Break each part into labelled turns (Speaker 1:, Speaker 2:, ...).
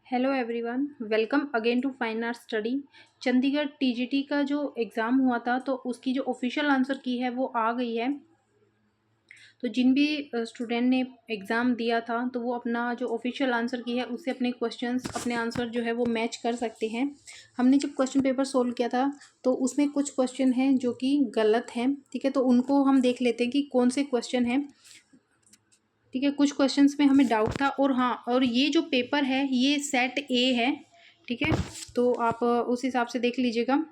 Speaker 1: Hello everyone, welcome again to fine art study. Chandigarh TGT का जो exam हुआ था तो उसकी जो ऑफिशियल आंसर की है वो आ गई है। तो जिन भी स्टूडेंट ने एग्ज़ाम दिया था तो वो अपना जो ऑफिशियल आंसर की है उससे अपने क्वेश्चंस अपने आंसर जो है वो मैच कर सकते हैं। हमने जब क्वेश्चन पेपर सोल्व किया था तो उसमें कुछ क्वेश्चन हैं जो कि गलत हैं, ठीक है। तो उनको हम देख लेते हैं कि कौन से क्वेश्चन हैं, ठीक है। कुछ क्वेश्चंस में हमें डाउट था और हाँ, और ये जो पेपर है ये सेट ए है, ठीक है। तो आप उस हिसाब से देख लीजिएगा।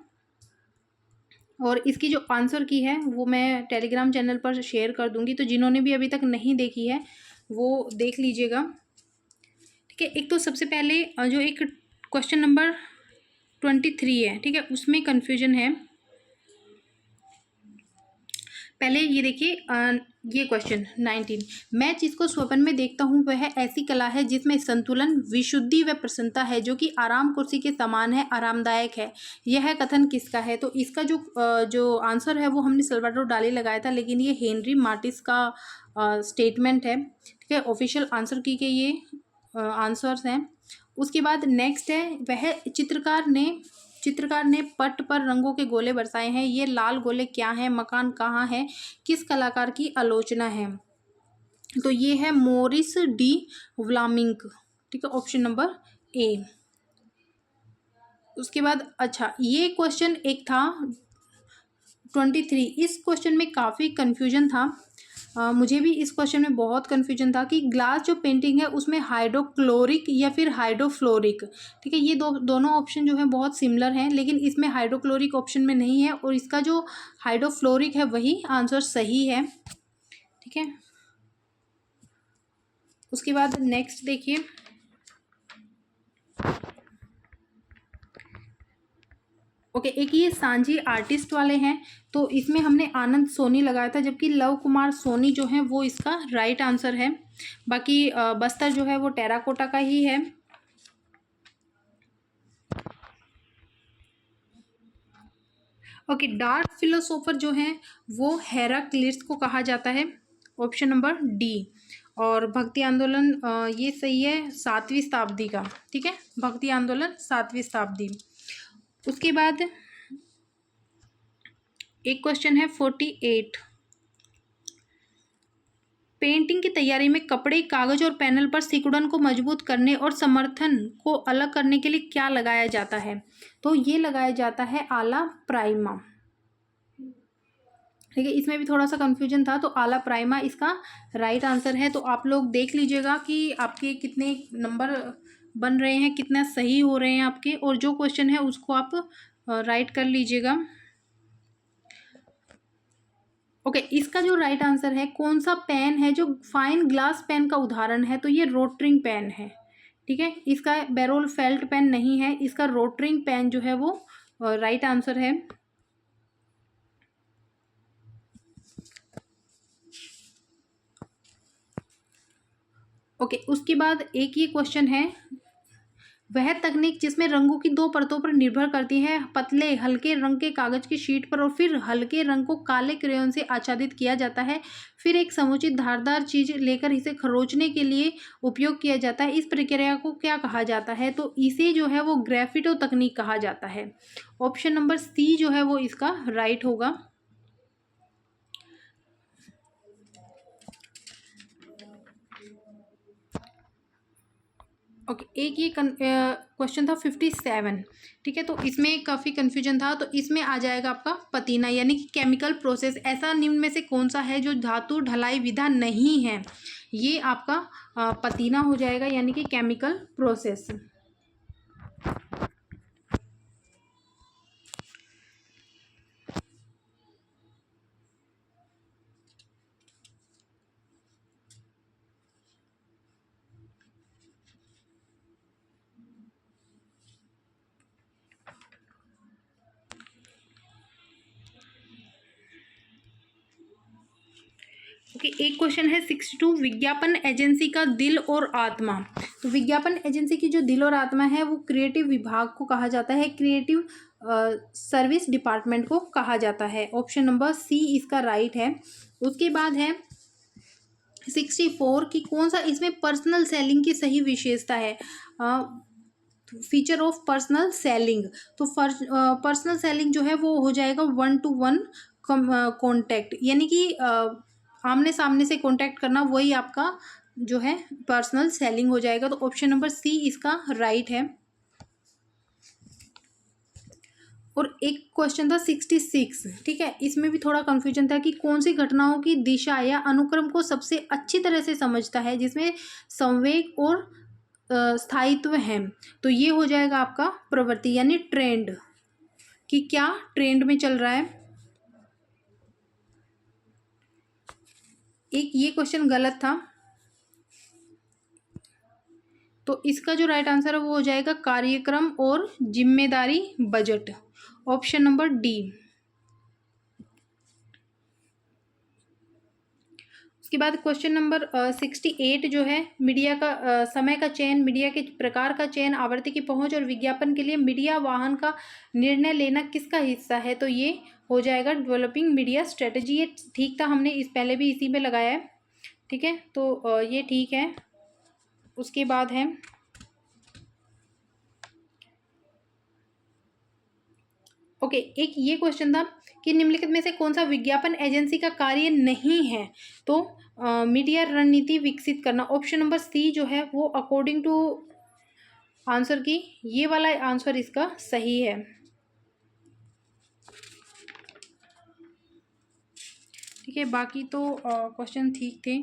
Speaker 1: और इसकी जो आंसर की है वो मैं टेलीग्राम चैनल पर शेयर कर दूंगी, तो जिन्होंने भी अभी तक नहीं देखी है वो देख लीजिएगा, ठीक है। एक तो सबसे पहले जो एक क्वेश्चन नंबर 23 है, ठीक है, उसमें कन्फ्यूजन है। पहले ये देखिए, ये क्वेश्चन 19, मैं जिसको स्वप्न में देखता हूँ वह ऐसी कला है जिसमें संतुलन, विशुद्धि व प्रसन्नता है, जो कि आराम कुर्सी के समान है, आरामदायक है। यह कथन किसका है? तो इसका जो आंसर है वो हमने सल्वाडोर डाली लगाया था, लेकिन ये हेनरी मार्टिस का स्टेटमेंट है, ठीक है। ऑफिशियल आंसर की के ये आंसर्स हैं। उसके बाद नेक्स्ट है, वह चित्रकार ने पट पर रंगों के गोले बरसाए हैं। ये लाल गोले क्या हैं? मकान कहाँ है? किस कलाकार की आलोचना है? तो ये है मोरिस डी व्लामिंक, ठीक है, ऑप्शन नंबर ए। उसके बाद अच्छा, ये क्वेश्चन एक था 23। इस क्वेश्चन में काफ़ी कन्फ्यूजन था। मुझे भी इस क्वेश्चन में बहुत कन्फ्यूजन था कि ग्लास जो पेंटिंग है उसमें हाइड्रोक्लोरिक या फिर हाइड्रोफ्लोरिक, ठीक है। ये दोनों ऑप्शन जो है बहुत सिमिलर हैं, लेकिन इसमें हाइड्रोक्लोरिक ऑप्शन में नहीं है और इसका जो हाइड्रोफ्लोरिक है वही आंसर सही है, ठीक है। उसके बाद नेक्स्ट देखिए, ओके, एक ये सांझी आर्टिस्ट वाले हैं, तो इसमें हमने आनंद सोनी लगाया था, जबकि लव कुमार सोनी जो है वो इसका राइट आंसर है। बाकी बस्तर जो है वो टेराकोटा का ही है। ओके, डार्क फिलोसोफर जो है वो हेराक्लिटस को कहा जाता है, ऑप्शन नंबर डी। और भक्ति आंदोलन ये सही है, 7वीं शताब्दी का, ठीक है। भक्ति आंदोलन 7वीं शताब्दी। उसके बाद एक क्वेश्चन है 48, पेंटिंग की तैयारी में कपड़े, कागज और पैनल पर सिकुड़न को मजबूत करने और समर्थन को अलग करने के लिए क्या लगाया जाता है? तो ये लगाया जाता है आला प्राइमा, ठीक है। इसमें भी थोड़ा सा कंफ्यूजन था, तो आला प्राइमा इसका राइट आंसर है। तो आप लोग देख लीजिएगा कि आपके कितने नंबर बन रहे हैं, कितना सही हो रहे हैं आपके, और जो क्वेश्चन है उसको आप राइट कर लीजिएगा। ओके, इसका जो राइट आंसर है, कौन सा पेन है जो फाइन ग्लास पेन का उदाहरण है? तो ये रोटरिंग पेन है, ठीक है। इसका बैरोल फेल्ट पेन नहीं है, इसका रोटरिंग पेन जो है वो राइट आंसर है। ओके, उसके बाद एक ये क्वेश्चन है, वह तकनीक जिसमें रंगों की दो परतों पर निर्भर करती है, पतले हल्के रंग के कागज की शीट पर और फिर हल्के रंग को काले क्रेयॉन से आच्छादित किया जाता है, फिर एक समुचित धारदार चीज लेकर इसे खरोंचने के लिए उपयोग किया जाता है। इस प्रक्रिया को क्या कहा जाता है? तो इसे जो है वो ग्रेफिटो तकनीक कहा जाता है। ऑप्शन नंबर सी जो है वो इसका राइट होगा। ओके, एक ये क्वेश्चन था 57, ठीक है। तो इसमें काफ़ी कन्फ्यूजन था, तो इसमें आ जाएगा आपका पतीना, यानी कि केमिकल प्रोसेस। ऐसा निम्न में से कौन सा है जो धातु ढलाई विधा नहीं है? ये आपका पतीना हो जाएगा, यानी कि केमिकल प्रोसेस। ओके, एक क्वेश्चन है 62, विज्ञापन एजेंसी का दिल और आत्मा। तो विज्ञापन एजेंसी की जो दिल और आत्मा है वो क्रिएटिव विभाग को कहा जाता है, क्रिएटिव सर्विस डिपार्टमेंट को कहा जाता है। ऑप्शन नंबर सी इसका राइट है। उसके बाद है 64 की कौन सा इसमें पर्सनल सेलिंग की सही विशेषता है? फीचर ऑफ पर्सनल सेलिंग, तो पर्सनल सेलिंग जो है वो हो जाएगा 1-to-1 कॉन्टैक्ट, यानी कि आमने सामने से कॉन्टैक्ट करना, वही आपका जो है पर्सनल सेलिंग हो जाएगा। तो ऑप्शन नंबर सी इसका राइट है। और एक क्वेश्चन था 66, ठीक है, इसमें भी थोड़ा कन्फ्यूजन था कि कौन सी घटनाओं की दिशा या अनुक्रम को सबसे अच्छी तरह से समझता है जिसमें संवेग और स्थायित्व है। तो ये हो जाएगा आपका प्रवृत्ति यानी ट्रेंड, कि क्या ट्रेंड में चल रहा है। एक ये क्वेश्चन गलत था, तो इसका जो राइट आंसर है वो हो जाएगा कार्यक्रम और जिम्मेदारी बजट, ऑप्शन नंबर डी। उसके बाद क्वेश्चन नंबर 68 जो है, मीडिया का समय का चयन, मीडिया के प्रकार का चयन, आवृत्ति की पहुंच और विज्ञापन के लिए मीडिया वाहन का निर्णय लेना किसका हिस्सा है। तो ये हो जाएगा डेवलपिंग मीडिया स्ट्रेटजी। ये ठीक था, हमने इस पहले भी इसी में लगाया है, ठीक है, तो ये ठीक है। उसके बाद है ओके, एक ये क्वेश्चन था कि निम्नलिखित में से कौन सा विज्ञापन एजेंसी का कार्य नहीं है। तो मीडिया रणनीति विकसित करना, ऑप्शन नंबर सी जो है वो अकॉर्डिंग टू आंसर की ये वाला आंसर इसका सही है। ठीक है, बाकी तो क्वेश्चन ठीक थे।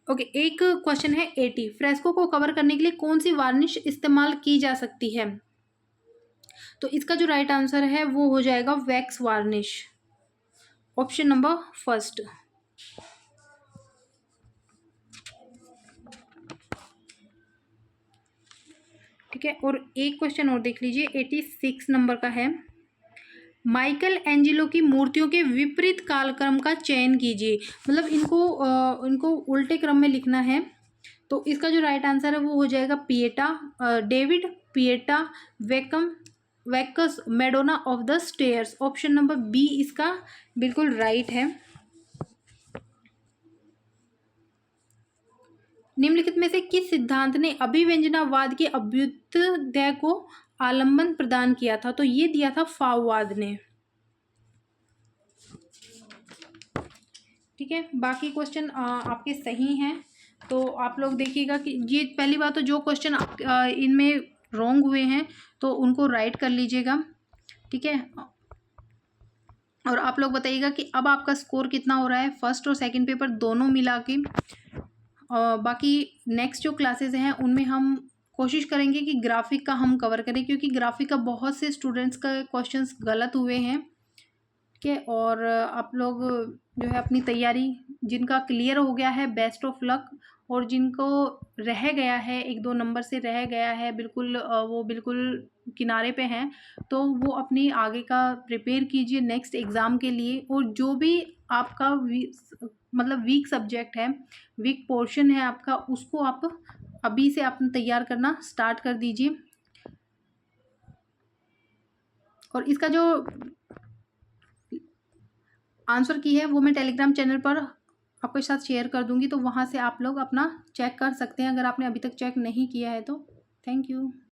Speaker 1: ओके, एक क्वेश्चन है 80, फ्रेस्को को कवर करने के लिए कौन सी वार्निश इस्तेमाल की जा सकती है। तो इसका जो राइट आंसर है वो हो जाएगा wax varnish, option number first. ठीक है, और एक क्वेश्चन और देख लीजिए 86 नंबर का है, माइकल एंजेलो की मूर्तियों के विपरीत कालक्रम का चयन कीजिए। मतलब इनको उल्टे क्रम में लिखना है। तो इसका जो राइट आंसर है वो हो जाएगा Pieta, David Pieta Bacchus Madonna of the Stairs, option number B इसका बिल्कुल राइट है। निम्नलिखित में से किस सिद्धांत ने अभिव्यंजनावाद के अभ्युदय को आलंबन प्रदान किया था। तो ये दिया था फाववाद ने। ठीक है, बाकी क्वेश्चन आपके सही हैं। तो आप लोग देखिएगा कि ये पहली बात तो जो क्वेश्चन इनमें रॉन्ग हुए हैं तो उनको राइट कर लीजिएगा। ठीक है, और आप लोग बताइएगा कि अब आपका स्कोर कितना हो रहा है फर्स्ट और सेकंड पेपर दोनों मिला के। बाकी नेक्स्ट जो क्लासेस हैं उनमें हम कोशिश करेंगे कि ग्राफिक का हम कवर करें, क्योंकि ग्राफिक का बहुत से स्टूडेंट्स का क्वेश्चंस गलत हुए हैं। ठीक है, और आप लोग जो है अपनी तैयारी, जिनका क्लियर हो गया है बेस्ट ऑफ लक, और जिनको रह गया है 1-2 नंबर से रह गया है बिल्कुल वो बिल्कुल किनारे पे हैं, तो वो अपनी आगे का प्रिपेयर कीजिए नेक्स्ट एग्ज़ाम के लिए। और जो भी आपका मतलब वीक सब्जेक्ट है, वीक पोर्शन है आपका, उसको आप अभी से आप तैयार करना स्टार्ट कर दीजिए। और इसका जो आंसर की है वो मैं टेलीग्राम चैनल पर आपके साथ शेयर कर दूंगी, तो वहाँ से आप लोग अपना चेक कर सकते हैं अगर आपने अभी तक चेक नहीं किया है तो। Thank you.